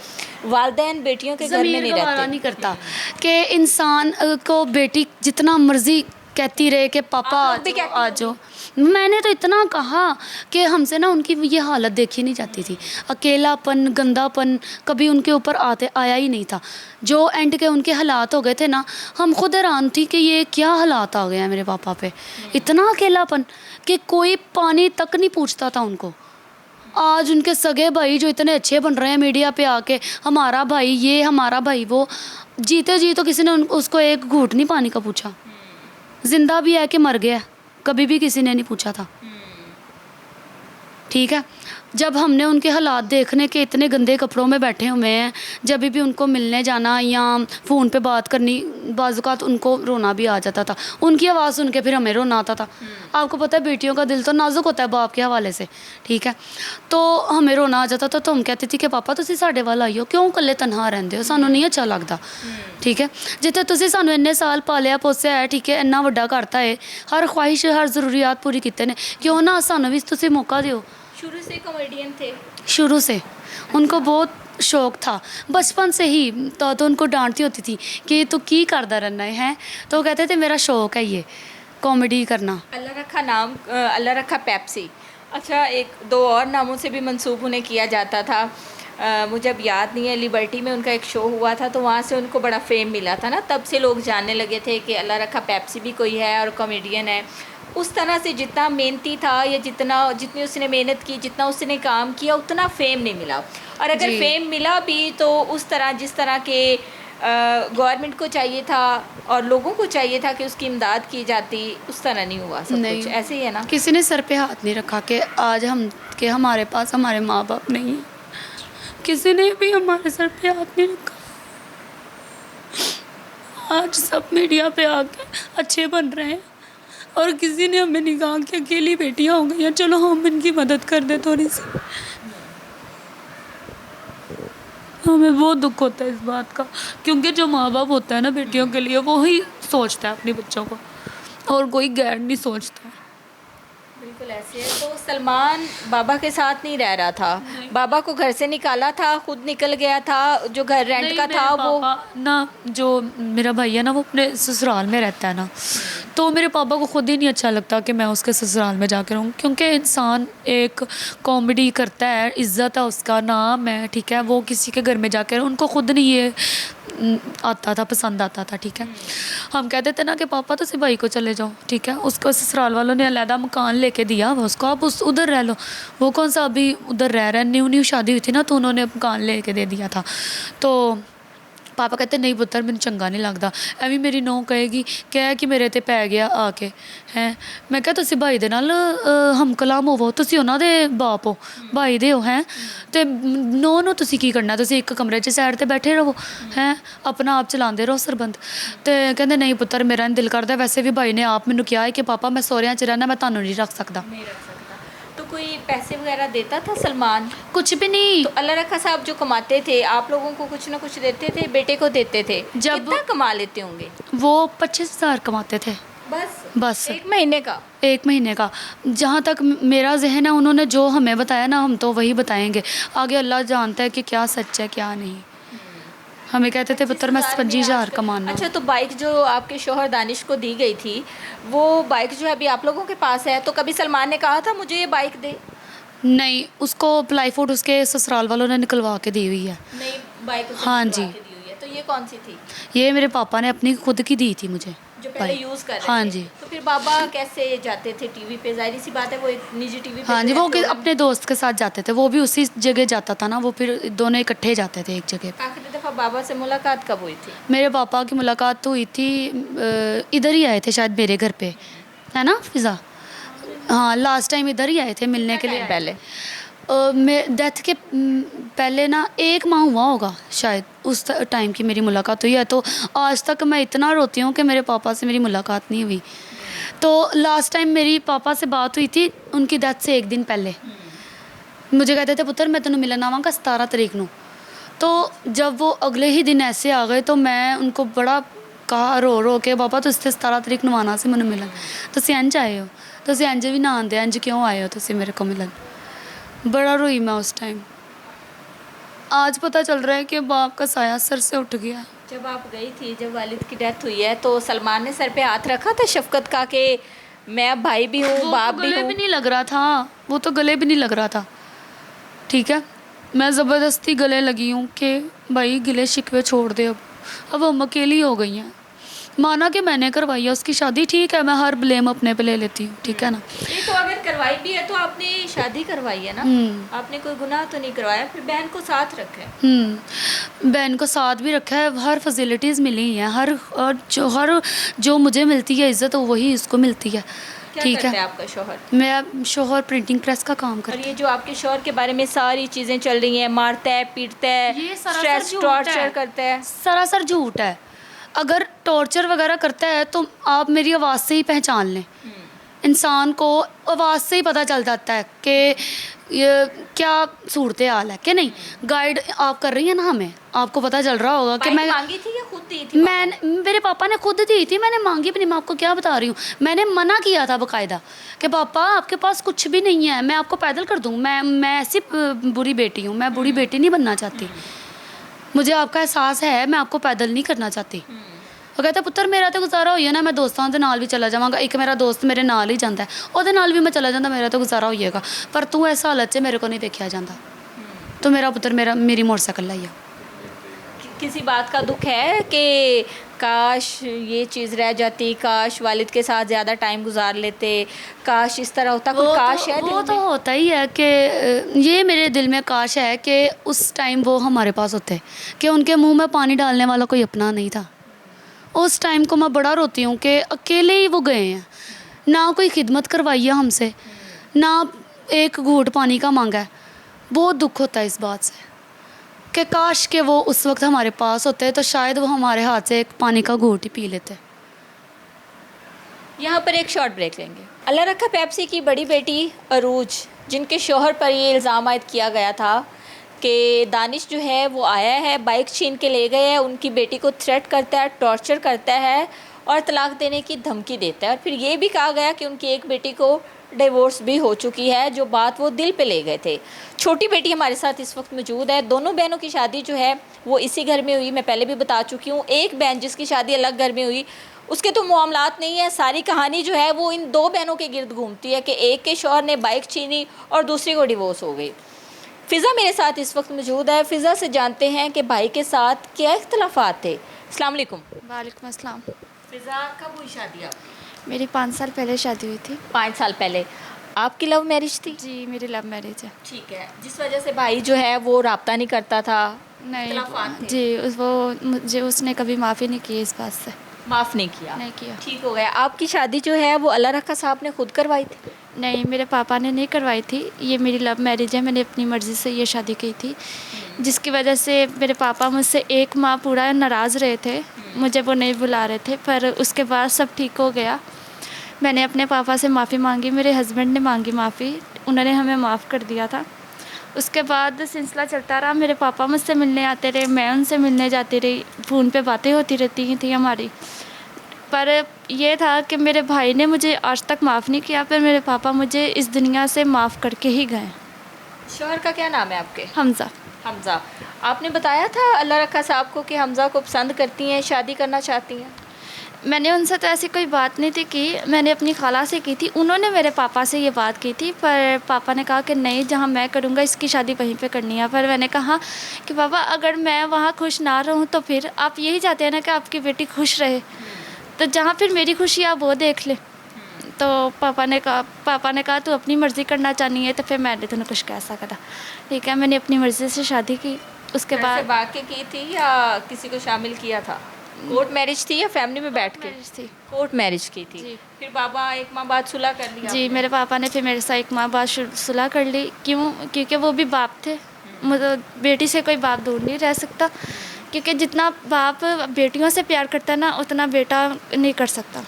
वालिदैन बेटियों के घर में ज़मीर नहीं गवारा रहते। नहीं करता कि इंसान को बेटी जितना मर्जी कहती रहे कि पापा आप लोग भी कहती आ जाओ। मैंने तो इतना कहा कि हमसे ना उनकी ये हालत देखी नहीं जाती थी, अकेलापन, गंदापन कभी उनके ऊपर आया ही नहीं था। जो एंड के उनके हालात हो गए थे ना, हम खुद हैरान थी कि ये क्या हालात आ गए हैं मेरे पापा पे। इतना अकेलापन कि कोई पानी तक नहीं पूछता था उनको। आज उनके सगे भाई जो इतने अच्छे बन रहे हैं मीडिया पे आके, हमारा भाई ये, हमारा भाई वो, जीते जी तो किसी ने उसको एक घूंट नहीं पानी का पूछा। जिंदा भी है कि मर गया, कभी भी किसी ने नहीं पूछा था, ठीक है। जब हमने उनके हालात देखने के इतने गंदे कपड़ों में बैठे हुए हैं, जब भी उनको मिलने जाना या फ़ोन पे बात करनी, बाज़-औक़ात उनको रोना भी आ जाता था। उनकी आवाज़ सुन के फिर हमें रोना आता था। आपको पता है बेटियों का दिल तो नाजुक होता है बाप के हवाले से, ठीक है। तो हमें रोना आ जाता था, तो हम कहती थी कि पापा तुसी साडे वाल आइयो, क्यों कल्ले तनहा रहंदे हो, सानू नहीं अच्छा लगता, ठीक है। जिथे तुसी सानू इन्ने साल पालिया पोसिया है, ठीक है, इन्ना वड्डा करता है, हर ख्वाहिश हर ज़रूरियात पूरी कीते ने, क्यों ना सानू भी तुसी मौका दिओ। शुरू से कॉमेडियन थे? शुरू से उनको बहुत शौक था, बचपन से ही। तो उनको डांटती होती थी कि तू की करदा रहना है, तो वो कहते थे मेरा शौक है ये कॉमेडी करना। अल्लाह रखा नाम, अल्लाह रखा पेप्सी। अच्छा, एक दो और नामों से भी मंसूब उन्हें किया जाता था। मुझे अब याद नहीं है, लिबर्टी में उनका एक शो हुआ था, तो वहाँ से उनको बड़ा फेम मिला था ना, तब से लोग जानने लगे थे कि अल्लाह रखा पेप्सी भी कोई है और कॉमेडियन है। उस तरह से जितना मेहनती था या जितनी उसने मेहनत की, जितना उसने काम किया, उतना फेम नहीं मिला। और अगर फेम मिला भी तो उस तरह जिस तरह के गवर्नमेंट को चाहिए था और लोगों को चाहिए था कि उसकी इमदाद की जाती, उस तरह नहीं हुआ सब कुछ। ऐसे ही है ना, किसी ने सर पे हाथ नहीं रखा कि आज हमारे पास हमारे माँ बाप नहीं है, किसी ने भी हमारे सर पे हाथ नहीं रखा। आज सब मीडिया पे आके अच्छे बन रहे हैं और किसी ने हमें नहीं कहा कि अकेली बेटियां हो गई हैं, चलो हम इनकी मदद कर दें थोड़ी सी। हमें बहुत दुख होता है इस बात का, क्योंकि जो माँ बाप होता है ना बेटियों के लिए, वो ही सोचता है अपने बच्चों को, और कोई गैर नहीं सोचता। बिल्कुल बिल्कुल ऐसे है। तो सलमान बाबा के साथ नहीं रह रहा था, बाबा को घर से निकाला था, खुद निकल गया था, जो घर रेंट नहीं, का मेरे था वो। पापा ना, जो मेरा भाई है ना, वो अपने ससुराल में रहता है ना, तो मेरे पापा को खुद ही नहीं अच्छा लगता कि मैं उसके ससुराल में जाकर रहूँ, क्योंकि इंसान एक कॉमेडी करता है, इज़्ज़त है उसका, नाम है, ठीक है, वो किसी के घर में जाकर, उनको खुद नहीं ये आता था, पसंद आता था, ठीक है। हम कहते थे ना कि पापा तो भाई को चले जाओ, ठीक है, उसको ससुराल वालों ने अलहदा मकान लेके दिया हुआ उसको, आप उधर रह लो। वो कौन सा अभी उधर रह रहा है, न्यू न्यू शादी हुई थी ना, तो उन्होंने मकान लेके दे दिया था। तो पापा कहते नहीं पुत्तर, मैंने चंगा नहीं लगता। ਐਵੇਂ ਮੇਰੀ ਨੂੰਹ ਕਹੇਗੀ ਕਹਿ ਕਿ ਮੇਰੇ ਤੇ ਪੈ ਗਿਆ ਆ ਕੇ ਹੈ। ਮੈਂ ਕਿਹਾ ਤੁਸੀਂ ਭਾਈ ਦੇ ਨਾਲ ਹਮਕਲਾਮ ਹੋਵੋ, ਤੁਸੀਂ ਉਹਨਾਂ ਦੇ ਬਾਪ ਹੋ, ਭਾਈ ਦੇ ਹੋ ਹੈ, ਤੇ ਨੂੰਹ ਨੂੰ ਤੁਸੀਂ ਕੀ ਕਰਨਾ, ਤੁਸੀਂ ਇੱਕ ਕਮਰੇ 'ਚ ਸਾਈਡ ਤੇ ਬੈਠੇ ਰਹੋ ਹੈ, ਆਪਣਾ ਆਪ ਚਲਾਉਂਦੇ ਰਹੋ ਸਰਬੰਧ। ਤੇ ਕਹਿੰਦੇ ਨਹੀਂ ਪੁੱਤਰ, ਮੇਰਾ ਨਹੀਂ ਦਿਲ ਕਰਦਾ, ਵੈਸੇ ਵੀ ਭਾਈ ਨੇ ਆਪ ਮੈਨੂੰ ਕਿਹਾ ਹੈ ਕਿ ਪਾਪਾ ਮੈਂ ਸਹੁਰਿਆਂ 'ਚ ਰਹਿਣਾ, ਮੈਂ ਤੁਹਾਨੂੰ ਨਹੀਂ ਰੱਖ ਸਕਦਾ। नहीं रख सकता। तो कोई पैसे वगैरह देता था सलमान? कुछ भी नहीं। तो अल्लाह रखा साहब जो कमाते थे, आप लोगों को कुछ ना कुछ देते थे, बेटे को देते थे। जब- कितना कमा लेते होंगे? वो 25,000 कमाते थे बस एक महीने का। एक महीने का। जहाँ तक मेरा जहन है, उन्होंने जो हमें बताया ना, हम तो वही बताएंगे, आगे अल्लाह जानता है कि क्या सच है क्या नहीं। हमें कहते थे पुत्र मैं 25,000 कमाना। अच्छा, तो बाइक जो आपके शोहर दानिश को दी गई थी, वो बाइक जो है अभी आप लोगों के पास है, तो कभी सलमान ने कहा था मुझे ये बाइक दे? नहीं, उसको प्लाईवुड उसके ससुराल वालों ने निकलवा के दी हुई है। नहीं, बाइक उसने हाँ निकलवा जी। के दी हुई है। तो ये कौन सी थी? ये मेरे पापा ने अपनी खुद की दी थी मुझे, जो पहले बाइक। यूज कर रहे हाँ थे। जी। तो फिर बाबा कैसे जाते थे टीवी पे? जाहिर सी बात है, वो एक निजी टीवी पे हाँ जी, तो वो रहते होंगे। अपने दोस्त के साथ जाते थे, वो भी उसी जगह जाता था ना, वो फिर दोनों इकट्ठे जाते थे एक जगह पे। आखिरी दफा बाबा से मुलाकात कब हुई थी? मेरे पापा की मुलाकात तो हुई थी, इधर ही आए थे शायद मेरे घर पे, है ना फिज़ा? हाँ, लास्ट टाइम इधर ही आए थे मिलने के लिए। पहले मैं डेथ के पहले ना 1 माह हुआ होगा शायद, उस टाइम की मेरी मुलाकात हुई है। तो आज तक मैं इतना रोती हूँ कि मेरे पापा से मेरी मुलाकात नहीं हुई। तो लास्ट टाइम मेरी पापा से बात हुई थी उनकी डेथ से 1 दिन पहले। मुझे कहते थे पुत्र मैं तेन मिलन आवांगा 17 तरीक नू। तो जब वो अगले ही दिन ऐसे आ गए तो मैं उनको बड़ा कहा रो रो के, पापा तुम 17 तरीक नू आना सी मैनू मिलन, तुसीं इंज आए हो, तुसीं इंज भी ना आंदे, इंज क्यों आए हो तुसीं मेरे को मिलन। बड़ा रोई मैं उस टाइम। आज पता चल रहा है कि बाप का साया सर से उठ गया। जब आप गई थी, जब वालिद की डेथ हुई है, तो सलमान ने सर पे हाथ रखा था शफकत का कि मैं अब भाई भी हूँ, बाप भी गले हूँ? भी नहीं लग रहा था, वो तो गले भी नहीं लग रहा था, ठीक है। मैं ज़बरदस्ती गले लगी हूँ कि भाई गिले शिकवे छोड़ दे, अब हम अकेली हो गई हैं। माना कि मैंने करवाई है उसकी शादी, ठीक है, मैं हर ब्लेम अपने पे ले लेती हूँ, ठीक है ना। ये तो अगर करवाई भी है तो आपने शादी करवाई है ना, आपने कोई गुनाह तो नहीं करवाया, फिर बहन को साथ रखा है। बहन को साथ भी रखा है, हर फैसिलिटीज़ मिली हैं, हर जो मुझे मिलती है इज़्ज़त, वही इसको मिलती है, क्या ठीक करता है है। आपका शोहर? मैं शोहर प्रिंटिंग प्रेस का काम और करता ये जो आपके शोहर के बारे में सारी चीज़ें चल रही हैं, मारता है, पीटता है, ये सरासर स्ट्रेस झूठ टॉर्चर है। करता है? सरासर झूठ है। अगर टॉर्चर वगैरह करता है तो आप मेरी आवाज़ से ही पहचान लें। इंसान को आवाज़ से ही पता चल जाता है कि ये क्या सूरत हाल है कि नहीं। गाइड आप कर रही हैं ना हमें, आपको पता चल रहा होगा कि बाइक मैं मांगी थी या खुद दी थी? मेरे पापा ने खुद दी थी, मैंने मांगी भी नहीं। मैं आपको क्या बता रही हूँ, मैंने मना किया था बाकायदा कि पापा आपके पास कुछ भी नहीं है, मैं आपको पैदल कर दूँ। मैं ऐसी बुरी बेटी हूँ, मैं बुरी बेटी नहीं बनना चाहती। मुझे आपका एहसास है, मैं आपको पैदल नहीं करना चाहती। वो कहता पुत्र मेरा तो गुजारा होई ना, मैं दोस्तों के नाल भी चला जावांगा, एक मेरा दोस्त मेरे नाल ही जाता है, ਉਹਦੇ ਨਾਲ भी मैं चला जाता, मेरा तो गुजारा होइएगा। पर तू इस हालत 'ਚ मेरे को नहीं देखा जाता, तो मेरा पुत्र मेरी मोटरसाइकिल लाई है। किसी बात का दुख है कि काश ये चीज़ रह जाती, काश वालिद के साथ ज़्यादा टाइम गुजार लेते, काश इस तरह होता? कोई काश है वो दिल तो में? होता ही है कि ये मेरे दिल में काश है कि उस टाइम वो हमारे पास होते, कि उनके मुंह में पानी डालने वाला कोई अपना नहीं था। उस टाइम को मैं बड़ा रोती हूँ कि अकेले ही वो गए हैं, ना कोई खिदमत करवाई है हमसे, ना एक घूंट पानी का मांगा है। बहुत दुख होता है इस बात से कि काश के वो उस वक्त हमारे पास होते तो शायद वो हमारे हाथ से एक पानी का घूंट ही पी लेते। यहाँ पर एक शॉर्ट ब्रेक लेंगे। अल्लाह रखा पेप्सी की बड़ी बेटी अरूज, जिनके शोहर पर ये इल्ज़ाम आयद किया गया था कि दानिश जो है वो आया है, बाइक छीन के ले गए है, उनकी बेटी को थ्रेट करता है, टॉर्चर करता है और तलाक देने की धमकी देता है। और फिर ये भी कहा गया कि उनकी एक बेटी को डिवोर्स भी हो चुकी है, जो बात वो दिल पे ले गए थे। छोटी बेटी हमारे साथ इस वक्त मौजूद है। दोनों बहनों की शादी जो है वो इसी घर में हुई, मैं पहले भी बता चुकी हूँ। एक बहन जिसकी शादी अलग घर में हुई, उसके तो मामलात नहीं है। सारी कहानी जो है वो इन दो बहनों के गिर्द घूमती है कि एक के शौहर ने बाइक छीनी और दूसरी को डिवोर्स हो गई। फ़िज़ा मेरे साथ इस वक्त मौजूद है। फ़िज़ा से जानते हैं कि भाई के साथ क्या इख्तलाफात थे। अस्सलाम वालेकुम। वालेकुम अस्सलाम। फ़िज़ा, कब हुई शादी आपकी? मेरी 5 साल पहले शादी हुई थी। 5 साल पहले। आपकी लव मैरिज थी? जी, मेरी लव मैरिज है। ठीक है। जिस वजह से भाई जो है वो राब्ता नहीं करता था, नहीं इख्तलाफात थे? जी, वो मुझे उसने कभी माफ़ी नहीं की इस बात से। माफ़ नहीं किया? नहीं किया। ठीक हो गया। आपकी शादी जो है वो अल्लाह रखा साहब ने खुद करवाई थी? नहीं, मेरे पापा ने नहीं करवाई थी। ये मेरी लव मैरिज है, मैंने अपनी मर्ज़ी से ये शादी की थी, जिसकी वजह से मेरे पापा मुझसे 1 माह पूरा नाराज़ रहे थे। मुझे वो नहीं बुला रहे थे, पर उसके बाद सब ठीक हो गया। मैंने अपने पापा से माफ़ी मांगी, मेरे हस्बैंड ने मांगी माफ़ी, उन्होंने हमें माफ़ कर दिया था। उसके बाद सिलसिला चलता रहा। मेरे पापा मुझसे मिलने आते रहे, मैं उनसे मिलने जाती रही, फ़ोन पे बातें होती रहती थी हमारी। पर ये था कि मेरे भाई ने मुझे आज तक माफ़ नहीं किया, पर मेरे पापा मुझे इस दुनिया से माफ़ करके ही गए। शौहर का क्या नाम है आपके? हमज़ा। हमज़ा। आपने बताया था अल्लाह रखा साहब को कि हमज़ा को पसंद करती हैं, शादी करना चाहती हैं? मैंने उनसे तो ऐसी कोई बात नहीं थी की, मैंने अपनी खाला से की थी। उन्होंने मेरे पापा से ये बात की थी, पर पापा ने कहा कि नहीं, जहाँ मैं करूँगा इसकी शादी वहीं पे करनी है। पर मैंने कहा कि पापा, अगर मैं वहाँ खुश ना रहूँ तो फिर आप यही चाहते हैं ना कि आपकी बेटी खुश रहे, तो जहाँ फिर मेरी खुशी आप वो देख ले। तो पापा ने कहा तू अपनी मर्ज़ी करना चाहनी है, तो फिर मैंने तो कुछ कह सकता। ठीक है, मैंने अपनी मर्ज़ी से शादी की। उसके बाद बाकी की थी या किसी को शामिल किया था? कोर्ट मैरिज थी या फैमिली में बैठ के? मैरिज थी। कोर्ट मैरिज की थी। जी। फिर बाबा 1 माह बाद सुलह कर लिया? जी, मेरे पापा ने फिर मेरे साथ 1 माह बाद सुलह कर ली। क्यों? क्योंकि वो भी बाप थे। मतलब बेटी से कोई बाप दूर नहीं रह सकता, क्योंकि जितना बाप बेटियों से प्यार करता है ना, उतना बेटा नहीं कर सकता।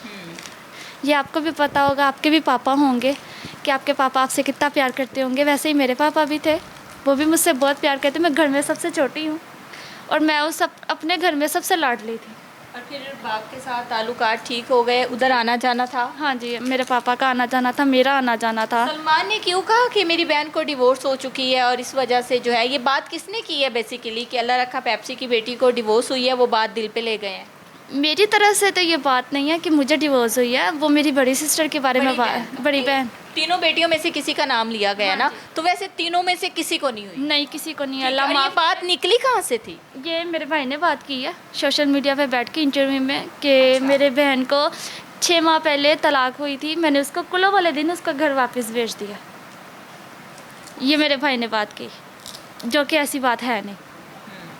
ये आपको भी पता होगा, आपके भी पापा होंगे कि आपके पापा आपसे कितना प्यार करते होंगे। वैसे ही मेरे पापा भी थे, वो भी मुझसे बहुत प्यार करते। मैं घर में सबसे छोटी हूँ और मैं उस अपने घर में सबसे लाडली थी। और फिर बाप के साथ ताल्लुकात ठीक हो गए, उधर आना जाना था? हाँ जी, मेरे पापा का आना जाना था, मेरा आना जाना था। सलमान ने क्यों कहा कि मेरी बहन को डिवोर्स हो चुकी है और इस वजह से जो है, ये बात किसने की है बेसिकली कि अल्लाह रखा पेप्सी की बेटी को डिवोर्स हुई है, वो बात दिल पे ले गए हैं? मेरी तरफ से तो ये बात नहीं है कि मुझे डिवोर्स हुई है, वो मेरी बड़ी सिस्टर के बारे में बड़ी बहन। तीनों बेटियों में से किसी का नाम लिया गया ना, तो वैसे तीनों में से किसी को नहीं हुई? नहीं, किसी को नहीं। ठीक है, अल्लाह और ये माफ। बात निकली कहाँ से थी? ये मेरे भाई ने बात की है सोशल मीडिया पे बैठ के इंटरव्यू में कि मेरे बहन को 6 माह पहले तलाक हुई थी, मैंने उसको कुल्लो वाले दिन उसका घर वापस भेज दिया। ये मेरे भाई ने बात की, जो कि ऐसी बात है नहीं।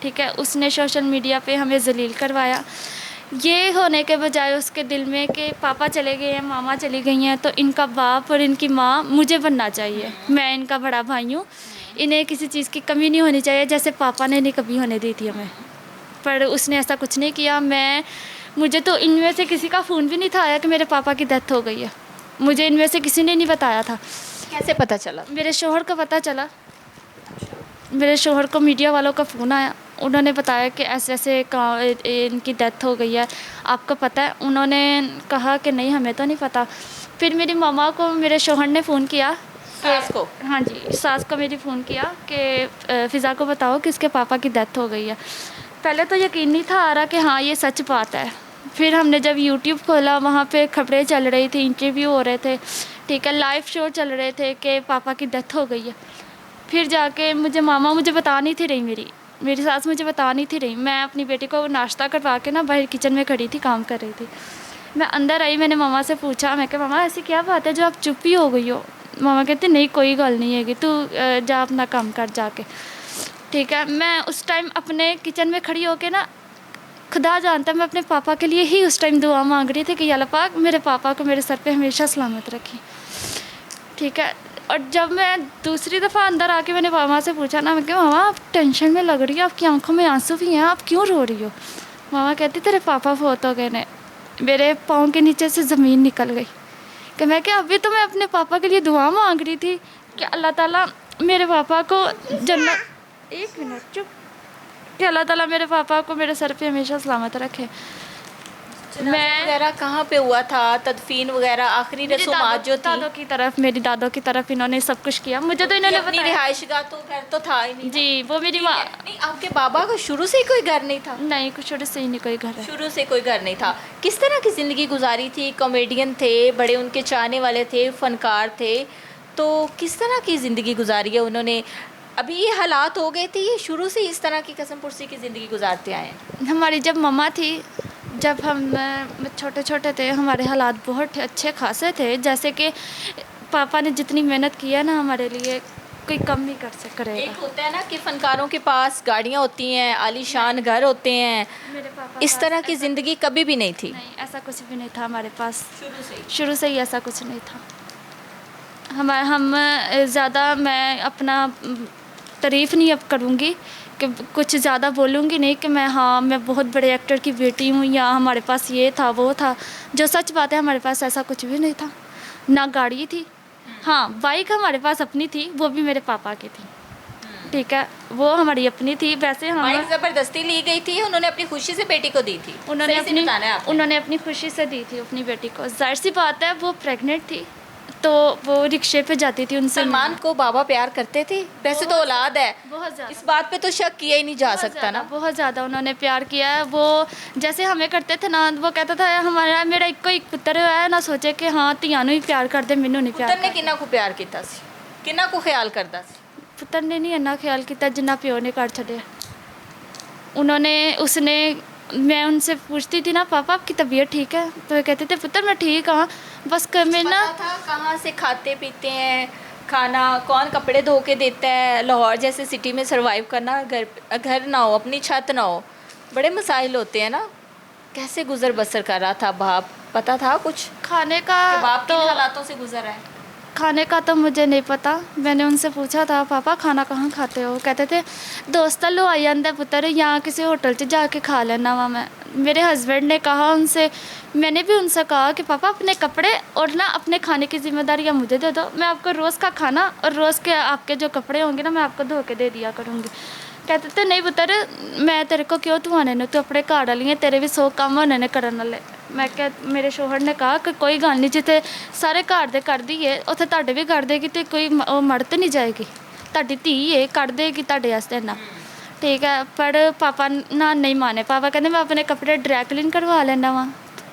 ठीक है, उसने सोशल मीडिया पे हमें जलील करवाया। ये होने के बजाय उसके दिल में कि पापा चले गए हैं, मामा चली गई हैं, तो इनका बाप और इनकी माँ मुझे बनना चाहिए। मैं इनका बड़ा भाई हूँ, इन्हें किसी चीज़ की कमी नहीं होनी चाहिए, जैसे पापा ने नहीं कभी होने दी थी हमें। पर उसने ऐसा कुछ नहीं किया। मुझे तो इनमें से किसी का फ़ोन भी नहीं था आया कि मेरे पापा की डेथ हो गई है। मुझे इनमें से किसी ने नहीं बताया था। कैसे पता चला? मेरे शौहर का पता चला। मेरे शौहर को मीडिया वालों का फ़ोन आया, उन्होंने बताया कि ऐसे ऐसे इनकी डेथ हो गई है, आपको पता है? उन्होंने कहा कि नहीं, हमें तो नहीं पता। फिर मेरी मामा को मेरे शौहर ने फ़ोन किया, सास को? हाँ जी, सास को मेरी फ़ोन किया कि फ़िज़ा को बताओ कि इसके पापा की डेथ हो गई है। पहले तो यकीन नहीं था आ रहा कि हाँ ये सच बात है। फिर हमने जब यूट्यूब खोला, वहाँ पे खबरें चल रही थी, इंटरव्यू हो रहे थे, ठीक है, लाइव शो चल रहे थे कि पापा की डेथ हो गई है। फिर जाके मामा मुझे बता नहीं थी रही, मेरी सास मुझे बता नहीं थी रही। मैं अपनी बेटी को नाश्ता करवा के ना बाहर किचन में खड़ी थी, काम कर रही थी। मैं अंदर आई, मैंने मामा से पूछा, मैं कहा मामा ऐसी क्या बात है जो आप चुप ही हो गई हो? मामा कहते नहीं कोई गल नहीं हैगी, तू जा अपना काम कर जाके। ठीक है, मैं उस टाइम अपने किचन में खड़ी होके ना, खुदा जानता मैं अपने पापा के लिए ही उस टाइम दुआ मांग रही थी कि अल्लाह पाक मेरे पापा को मेरे सर पे हमेशा सलामत रखी। ठीक है, और जब मैं दूसरी दफ़ा अंदर आके मैंने मामा से पूछा ना, मैं कहा मामा आप टेंशन में लग रही हो, आपकी आंखों में आंसू भी हैं, आप क्यों रो रही हो? मामा कहती तेरे पापा फोत हो गए ने। मेरे पाँव के नीचे से ज़मीन निकल गई कि मैं क्या, अभी तो मैं अपने पापा के लिए दुआ मांग रही थी कि अल्लाह ताला मेरे पापा को जन्नत, एक मिनट चुप, कि अल्लाह ताला मेरे पापा को मेरे सर पे हमेशा सलामत रखे। मैं वगैरह कहाँ पे हुआ था, तदफीन वगैरह आखिरी मेरी रसूमात जो थी? दादों की तरफ, मेरी दादों की तरफ इन्होंने सब कुछ किया। मुझे तो इन्होंने अपनी बताया। रिहाइशगाह तो घर तो था ही नहीं। जी, वो मेरी ठीक माँ। है। नहीं, आपके बाबा को शुरू से ही कोई घर नहीं था? नहीं, कुछ छोटे से ही नहीं कोई घर है। शुरू से कोई घर नहीं था। किस तरह की ज़िंदगी गुजारी थी? कॉमेडियन थे, बड़े उनके चाहने वाले थे, फनकार थे, तो किस तरह की ज़िंदगी गुजारी है उन्होंने? अभी ये हालात हो गए थे, ये शुरू से इस तरह की कसम पुरसी की ज़िंदगी गुजारते आए हैं? हमारी जब मम्मा थी, जब हम छोटे छोटे थे, हमारे हालात बहुत अच्छे खासे थे। जैसे कि पापा ने जितनी मेहनत की है ना हमारे लिए, कोई कम नहीं कर एक करेगा। होता है ना कि फनकारों के पास गाड़ियाँ होती हैं, आलीशान घर होते हैं, मेरे पापा इस तरह की ज़िंदगी कभी भी नहीं थी? नहीं, ऐसा कुछ भी नहीं था हमारे पास। शुरू शुरू से ही ऐसा कुछ नहीं था। हम ज़्यादा, मैं अपना तारीफ़ नहीं अब करूँगी कि कुछ ज़्यादा बोलूँगी नहीं कि मैं बहुत बड़े एक्टर की बेटी हूँ या हमारे पास ये था वो था। जो सच बात है, हमारे पास ऐसा कुछ भी नहीं था। ना गाड़ी थी, हाँ बाइक हमारे पास अपनी थी, वो भी मेरे पापा की थी। ठीक है, वो हमारी अपनी थी। वैसे हम बाइक ज़बरदस्ती ली गई थी, उन्होंने अपनी खुशी से बेटी को दी थी? उन्होंने अपनी खुशी से दी थी अपनी बेटी को। जाहिर सी बात है, वो प्रेग्नेंट थी तो वो रिक्शे पे जाती थी उनसे। सलमान को बाबा प्यार करते थे? वैसे तो औलाद है, बहुत ज़्यादा, इस बात पे तो शक किया ही नहीं जा सकता ना। बहुत ज़्यादा उन्होंने प्यार किया है। वो जैसे हमें करते थे ना, वो कहता था हमारा मेरा एक पुत्र है ना, सोचे कि हाँ ਧੀਆਂ ਨੂੰ ही प्यार कर दे, मैनू नहीं प्यार पुत्र ने किन्ना को प्यार किया सी, किन्ना को ख्याल करता सी? पुत्र ने नहीं इन्ना ख्याल किया जिन्ना प्यो ने कर छड़िया। उसने मैं उनसे पूछती थी ना, पापा आपकी तबीयत ठीक है? तो वो कहते थे पुत्र मैं ठीक हाँ, बस मैं ना। पता था कहाँ से खाते पीते हैं, खाना कौन कपड़े धो के देता है? लाहौर जैसे सिटी में सरवाइव करना, घर ना हो, अपनी छत ना हो, बड़े मसाइल होते हैं ना। कैसे गुजर बसर कर रहा था बाप? पता था कुछ खाने का? बाप तो किन हालातों से गुजर रहा है? खाने का तो मुझे नहीं पता। मैंने उनसे पूछा था पापा खाना कहाँ खाते हो? कहते थे दोस्त लो आ जाता पुत्र, यहाँ किसी होटल च जाके खा लेना वा मैं। मेरे हस्बैंड ने कहा उनसे, मैंने भी उनसे कहा कि पापा अपने कपड़े और ना अपने खाने की जिम्मेदारियाँ मुझे दे दो, मैं आपको रोज़ का खाना और रोज़ के आपके जो कपड़े होंगे ना मैं आपको धो के दे दिया करूँगी। कहते थे नहीं पुत्र, मैं तेरे को क्यों धुआने ने, तू अपने घर वाली है, तेरे भी 100 काम होने ने करन वाले। मैं क्या, मेरे शोहर ने कहा कि कोई गल नहीं, जिते सारे घर दे कर दी है उत्थे तुहाडे भी कर देगी, तो कोई मड़ तो नहीं जाएगी, तुहाडी धी है कर देगी तुहाडे वास्ते ना। ठीक है, पर पापा ना नहीं माने। पापा कहते मैं अपने कपड़े ड्राई क्लीन करवा लेना वा,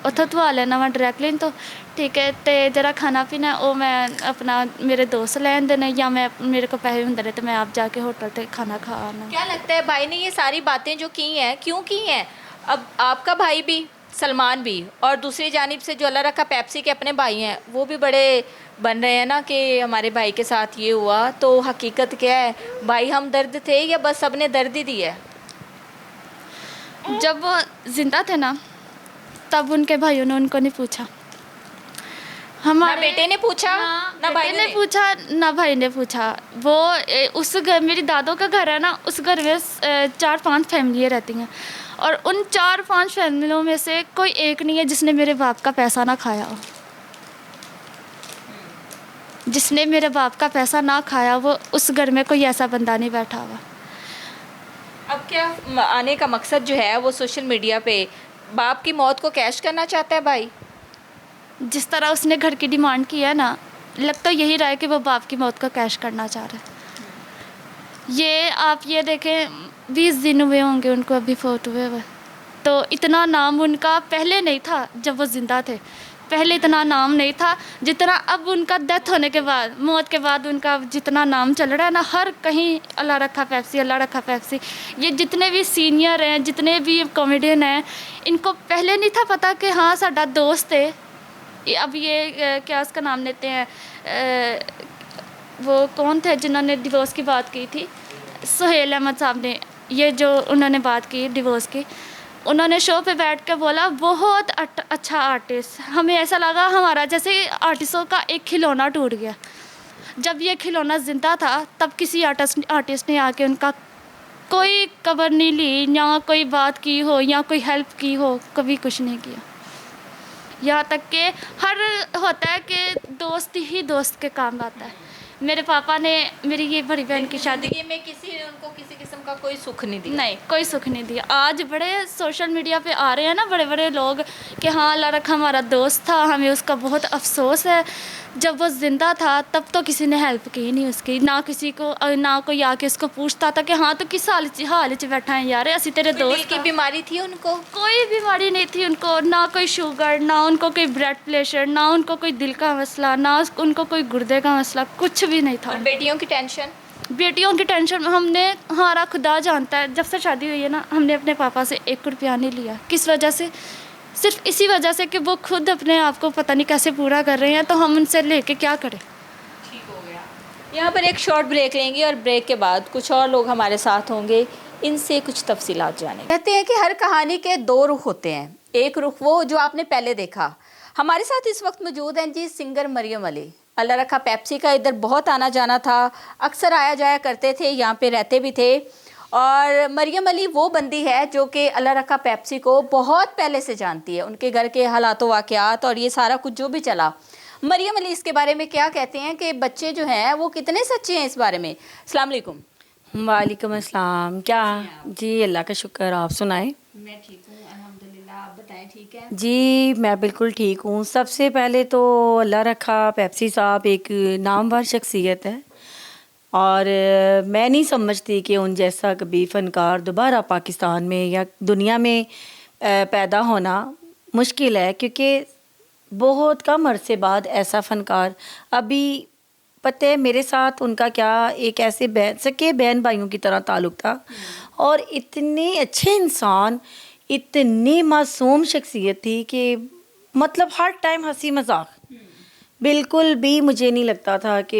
उत्थों धुआ लेना वा ड्राई क्लीन तो। ठीक है, तो जरा खाना पीना वो मैं अपना मेरे दोस्त लैन देने, या मैं मेरे को पैसे होंगे तो मैं आप जाके होटल पे खाना खा आना। क्या लगता है भाई ने ये सारी बातें जो की हैं, क्यों की हैं? अब आपका भाई भी, सलमान भी, और दूसरी जानिब से जो अल्लाह रखा पेप्सी के अपने भाई हैं, वो भी बड़े बन रहे हैं ना कि हमारे भाई के साथ ये हुआ। तो हकीकत क्या है? भाई हम दर्द थे या बस सबने दर्द ही दिया है? जब वो जिंदा थे ना, तब उनके भाइयों ने उनको नहीं पूछा। ना बेटे ने पूछा, ना भाई ने पूछा, ना भाई ने पूछा। वो उस घर, मेरी दादों का घर है ना, उस घर में 4-5 फैमिलियाँ रहती हैं, और उन 4-5 फैमिलियों में से कोई एक नहीं है जिसने मेरे बाप का पैसा ना खाया हो। जिसने मेरे बाप का पैसा ना खाया, वो उस घर में कोई ऐसा बंदा नहीं बैठा हुआ। अब क्या आने का मकसद जो है वो सोशल मीडिया पे बाप की मौत को कैश करना चाहता है भाई? जिस तरह उसने घर की डिमांड की है ना, लग तो यही रहा है कि वो बाप की मौत को कैश करना चाह रहा है। ये आप ये देखें, 20 दिन हुए होंगे उनको अभी फोट हुए हुए, तो इतना नाम उनका पहले नहीं था जब वो ज़िंदा थे। पहले इतना नाम नहीं था जितना अब उनका डेथ होने के बाद, मौत के बाद उनका जितना नाम चल रहा है ना, हर कहीं अल्लाह रखा पेप्सी, अल्लाह रखा पेप्सी। ये जितने भी सीनियर हैं, जितने भी कॉमेडियन हैं, इनको पहले नहीं था पता कि हाँ साडा दोस्त है। अब ये क्या उसका नाम लेते हैं, वो कौन थे जिन्होंने डिवोर्स की बात की थी, सुहेल अहमद साहब ने, ये जो उन्होंने बात की डिवोर्स की, उन्होंने शो पे बैठ के बोला बहुत अच्छा आर्टिस्ट। हमें ऐसा लगा हमारा जैसे आर्टिस्टों का एक खिलौना टूट गया। जब ये खिलौना ज़िंदा था तब किसी आर्टिस्ट ने आके उनका कोई कवर नहीं ली, या कोई बात की हो, या कोई हेल्प की हो, कभी कुछ नहीं किया। यहाँ तक कि हर होता है कि दोस्त ही दोस्त के काम आता है। मेरे पापा ने मेरी ये बड़ी बहन की शादी जिंदगी में किसी ने उनको किसी किस्म का कोई सुख नहीं दिया। नहीं, कोई सुख नहीं दिया। आज बड़े सोशल मीडिया पे आ रहे हैं ना बड़े बड़े लोग कि हाँ अल्लाह रखा हमारा दोस्त था, हमें उसका बहुत अफसोस है। जब वो ज़िंदा था तब तो किसी ने हेल्प की नहीं उसकी, ना किसी को, ना कोई आके उसको पूछता था कि हाँ तो किस हाल च बैठा है यार, असी तेरे कोई दिल दोस्त की हाँ। बीमारी थी उनको? कोई बीमारी नहीं थी उनको, ना कोई शुगर, ना उनको कोई ब्लड प्रेशर, ना उनको कोई दिल का मसला, ना उनको कोई गुर्दे का मसला, कुछ भी नहीं था। और बेटियों की टेंशन? बेटियों की टेंशन हमने, हमारा खुदा जानता है, जब से शादी हुई है ना हमने अपने पापा से 1 रुपया नहीं लिया। किस वजह से? सिर्फ इसी वजह से कि वो खुद अपने आप को पता नहीं कैसे पूरा कर रहे हैं, तो हम उनसे लेके क्या करें। ठीक हो गया। यहाँ पर एक शॉर्ट ब्रेक लेंगे और ब्रेक के बाद कुछ और लोग हमारे साथ होंगे, इनसे कुछ तफसीलात जानेंगे। कहते हैं कि हर कहानी के 2 रुख होते हैं। एक रुख वो जो आपने पहले देखा। हमारे साथ इस वक्त मौजूद हैं जी सिंगर मरियम अली। अल्लाह रखा पेप्सी का इधर बहुत आना जाना था, अक्सर आया जाया करते थे, यहाँ पे रहते भी थे। और मरियम अली वो बंदी है जो कि अल्लाह रखा पेप्सी को बहुत पहले से जानती है, उनके घर के हालातों वाक़यात और ये सारा कुछ जो भी चला। मरियम अली इसके बारे में क्या कहते हैं कि बच्चे जो हैं वो कितने सच्चे हैं इस बारे में। अस्सलाम वालेकुम। वालेकुम अस्सलाम। क्या जी, अल्लाह का शुक्र, आप सुनाएं। मैं ठीक हूँ अल्हम्दुलिल्लाह, आप बताएं ठीक है? जी मैं बिल्कुल ठीक हूँ। सबसे पहले तो अल्लाह रखा पेप्सी साहब एक नामवर शख्सियत है और मैं नहीं समझती कि उन जैसा कभी फ़नकार दोबारा पाकिस्तान में या दुनिया में पैदा होना मुश्किल है, क्योंकि बहुत कम अरसे बाद ऐसा फ़नकार अभी पता है मेरे साथ उनका क्या एक ऐसे सके बहन भाइयों की तरह ताल्लुक़ था और इतने अच्छे इंसान, इतनी मासूम शख्सियत थी कि मतलब हर टाइम हंसी मजाक, बिल्कुल भी मुझे नहीं लगता था कि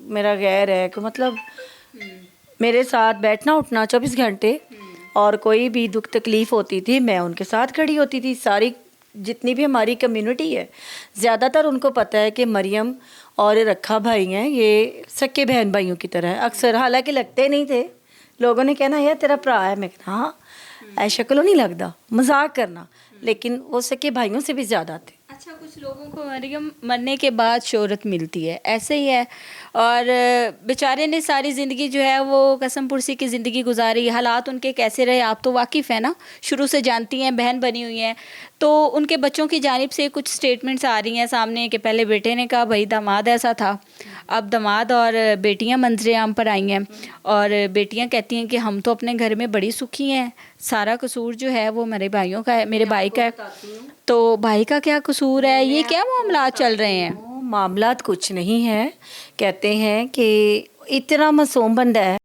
मेरा गैर है, कि मतलब मेरे साथ बैठना उठना 24 घंटे और कोई भी दुख तकलीफ़ होती थी मैं उनके साथ खड़ी होती थी। सारी जितनी भी हमारी कम्युनिटी है ज़्यादातर उनको पता है कि मरियम और रखा भाई हैं, ये सके बहन भाइयों की तरह है। अक्सर हालांकि लगते नहीं थे, लोगों ने कहना यार तेरा भरा है, मैं कहना हाँ ऐसा शक्लों नहीं लगता, मजाक करना, लेकिन वो सके भाइयों से भी ज़्यादा थे। अच्छा, कुछ लोगों को मरियम मरने के बाद शोहरत मिलती है, ऐसे ही है। और बेचारे ने सारी ज़िंदगी जो है वो कसम पुरसी की ज़िंदगी गुजारी। हालात उनके कैसे रहे आप तो वाकिफ़ हैं ना, शुरू से जानती हैं, बहन बनी हुई हैं। तो उनके बच्चों की जानिब से कुछ स्टेटमेंट्स आ रही हैं सामने कि पहले बेटे ने कहा भाई दामाद ऐसा था, अब दामाद और बेटियां मंजरे आम पर आई हैं और बेटियां कहती हैं कि हम तो अपने घर में बड़ी सुखी हैं, सारा कसूर जो है वो मेरे भाइयों का है, मेरे भाई का है। तो भाई का क्या कसूर है, ये क्या मामला चल रहे हैं? मामलात कुछ नहीं है, कहते हैं कि इतना मासूम बंदा है